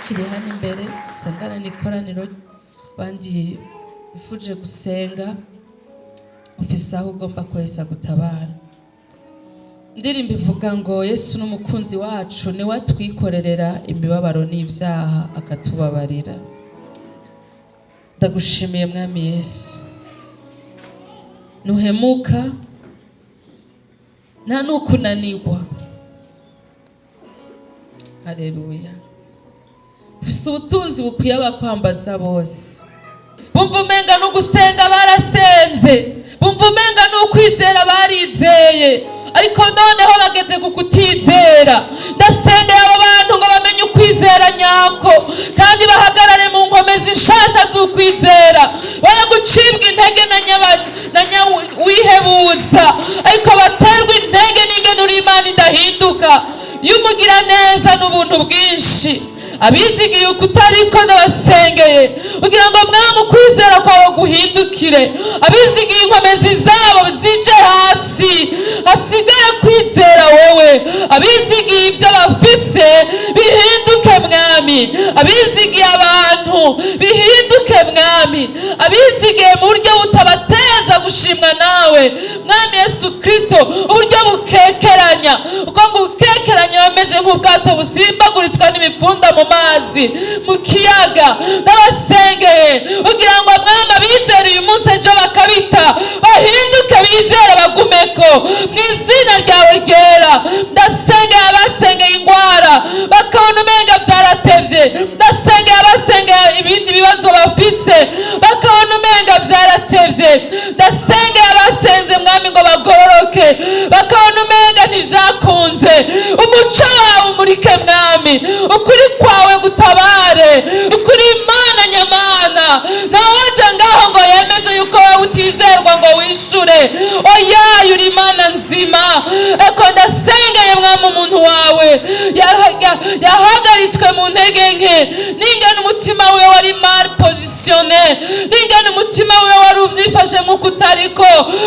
kiri hano imbere dusangana n'ikoraniro bandi ifuje gusenga ufise aho ugomba kwesa gutabara. Ndirimbo ivuga ngo Yesu n'umukunzi wacu ni watwikorerera imibabaro n'ivyaha akatubabarira. Ndagushimiye mwami Yesu, nuhemuka nta nukunanirwa. Haleluya. Ufise ubutunzi bukwiye abakwambaza bose. Bumva umenga n'ugusenga barasenze, bumva umenga n'ukwizera barizeye, ariko noneho bageze ku kutizera. Ndasengera abo bantu ngo bamenye ukwizera nyako kandi bahagarare mu nkomezi nshasha z'ukwizera, woye gucibwa intege na nyawihebuza, ariko baterwa intege n'ingene uri Imana idahinduka y'umugira neza n'ubuntu bwinshi. Abizigiye ukutariko ndabasengeye kugira ngo mwami ukwizera kwawe guhindukire. Abizigiye inkomezi zabo zije hasi, hasigara kwizera wowe. Abizigiye ibyo bafise bihinduke mwami, abizigiye abantu bihinduke mwami, abizigiye mu buryo butabateza gushimwa nawe mwami Yesu Kristo, uburyo bukekeranya, uko bukekeranya bameze nk'ubwato busimbaguritswa n'imipfunda mu mazi mu kiyaga. Ndabasengeye kugira ngo mwami abizera uyu munsi ejo bakabita bahinduke, bizere bagumeko mu izina ryawe ryera. Ndasengeye abasengeye ingwara bakabona umenga vyaratevye, ndasengeye abasengeye ibindi bibazo bafise bakabona umenga vyaratevye, ndasengeye abasenze mwami ngo bagororoke bakabona umenga ntivyakunze. Umuco wawe umurike mwami, ukuri kwawe gutabare, ukuri Imana nyamana. Nawoja ngaho ngo yemeze yuko wowe utizerwa ngo wishure. Oya, uri Imana nzima. Eko ndasengeye mwami umuntu wawe yahagaritswe mu ntege nke, n'ingene umutima wiwe wari mal positione, n'ingene umutima wiwe wari uvyifashe nk'uko utariko.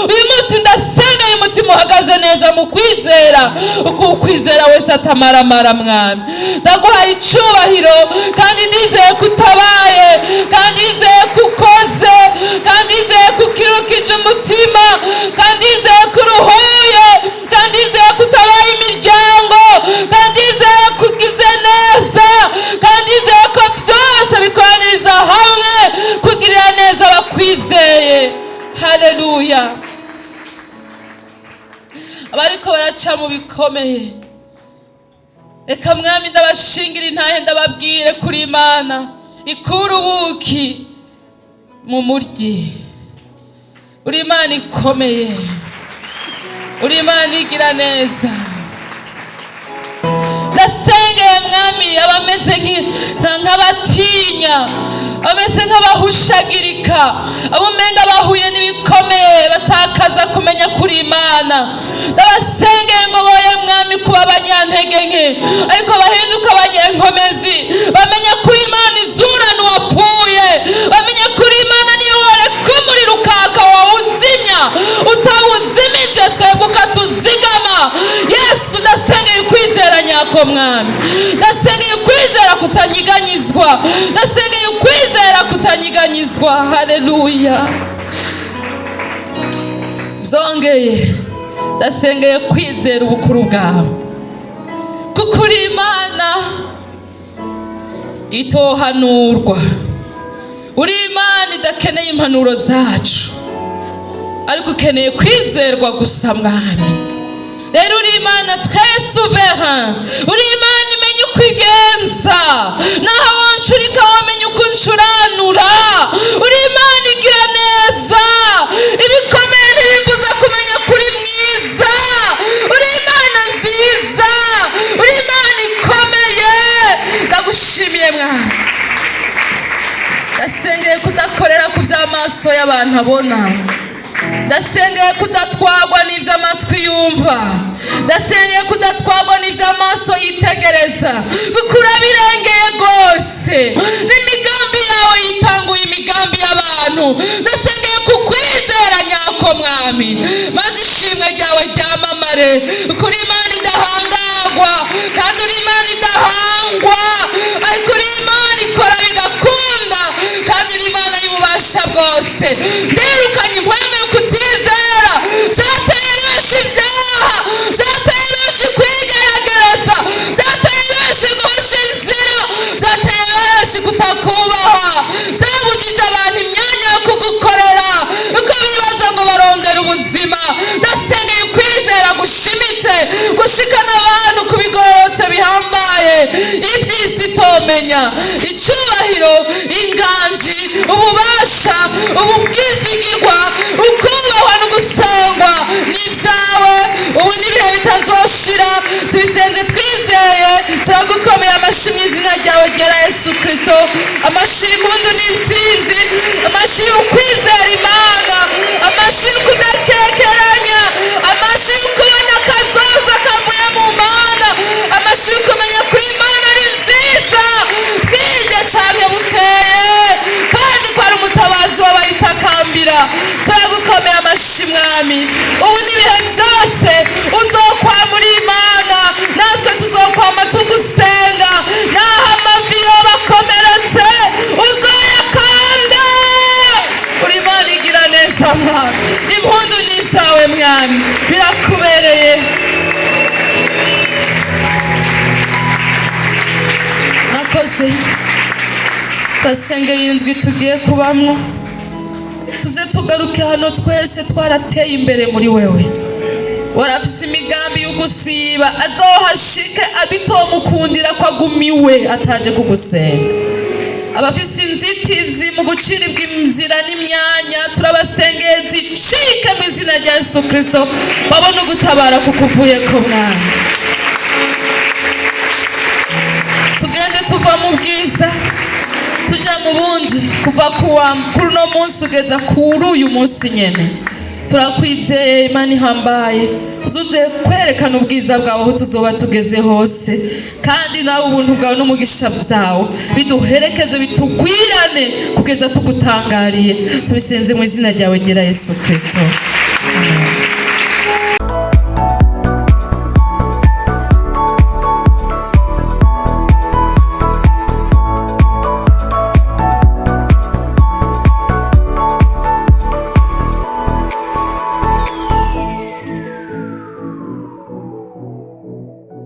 Uyu munsi ndasengeye umutima uhagaze neza mu kwizera, uko ukwizera wese atamaramara mwami. Ndaguhaye icubahiro kandi ndizeye kutabaye, kandi ndizeye kukoze, kandi ndizeye kukirukije umutima, kandi ndizeye kuruhuye, kandi ndizeye kutabaye imiryango, kandi ndizeye kugize neza, kandi ndizeye ko byose bikoraniriza hamwe kugirira neza abakwizeye. Haleluya. Abariko baraca mu bikomeye, reka mwami ndabashingira intahe ndababwire kuri Imana ikura ubuki mu muryi. Uri Imana ikomeye, uri Imana igira neza. Ndasengeye mwami abameze nk'abatinya, abameze nk'abahushagirika, abumenga bahuye n'ibikomeye batakaza kumenya kuri Imana. Ndabasengeye ngo boye mwami kuba abanyantege nke, ariko bahinduka abanyenkomezi, bamenya kuri Imana izura n'uwapfuye, bamenya kuri Imana niyo wareka umuriro ukaka wawuzimya, utawuzimije twebwe ukatuzigama. Yesu, ndasengeye ukwizera nyako mwami, ndasengeye ukwizera kutanyiganyizwa, ndasengeye ukwizera kutanyiganyizwa. Haleluya. Zongeye ndasengeye kwizera ubukuru bwawe, kuko uri Imana itohanurwa, uri Imana idakeneye impanuro zacu, ariko ukeneye kwizerwa gusa mwami. Rero uri Imana très souverain, uri Imana imenya uko igenza, naho wonshurika wamenya uko uncuranura. Uri Imana igira neza, ibikomeye ntibimbuza kumenya kuri mwiza. Uri Imana nziza, uri Imana ikomeye. Ndagushimiye mwami. Ndasengeye kudakorera ku by'amaso y'abantu abona, ndasengeye kudatwagwa n'ibyo amatwi yumva, ndasengeye kudatwagwa n'ibyo amaso yitegereza, kuko urabirengeye rwose. N'imigambi yawe yitanguye imigambi y'abantu. Ndasengeye kukwizera nyako mwami, maze ishimwe ryawe ryamamare. Kuri Imana idahangagwa, kandi uri Imana idahangwa, ariko uri Imana gutegekanya, icubahiro, inganji, ububasha, ububwizigirwa, ukubahwa no gusengwa ni ibyawe ubu n'ibihe bitazoshira. Tubisenze twizeye, turagukomeye amashyi mu izina ryawe ryera Yesu Kristo. Amashyi y'impundu n'intsinzi, amashyi y'ukwizera Imana, amashyi y'ukudakekeranya, amashyi y'ukubona akazoza kavuye mu Mana, amashyi y'ukumenya ko Imana ari nziza bwije canke bukeye, kandi ko ari umutabazi w'abayitakambira. Turagukomeye amashyi Mwami, ubu n'ibihe byose uzokwama uri Imana, natwe tuzokwama tugusenga. Naho amavi yoba akomeretse uzoyakanda. Uri Imana igira neza Mana, impundu ni isawe Mwami, birakubereye. Nakoze tasengeye indwi tugiye kubamwo, tuze tugaruke hano twese twarateye imbere muri wewe. Warafise imigambi y'ugusiba, azohashike abitomukundira ko agumiwe ataje kugusenga. Abafise inzitizi mu guciribwa inzira n'imyanya, turabasengeye zicike mu izina rya Yesu Kristo, babone ugutabara kukuvuyeko Mwami. Tugende tuva mu bwiza tuja mu bundi, kuva kuri uno munsi ugeza kuri uyu munsi nyene. Turakwizeye Imana ihambaye, uzuduhe kwerekana ubwiza bwawe aho tuzoba tugeze hose, kandi nawe ubuntu bwawe n'umugisha byawe biduherekeze, bitugwirane kugeza tugutangariye. Tubisenze mu izina ryawe ryera Yesu Kristo. Amen.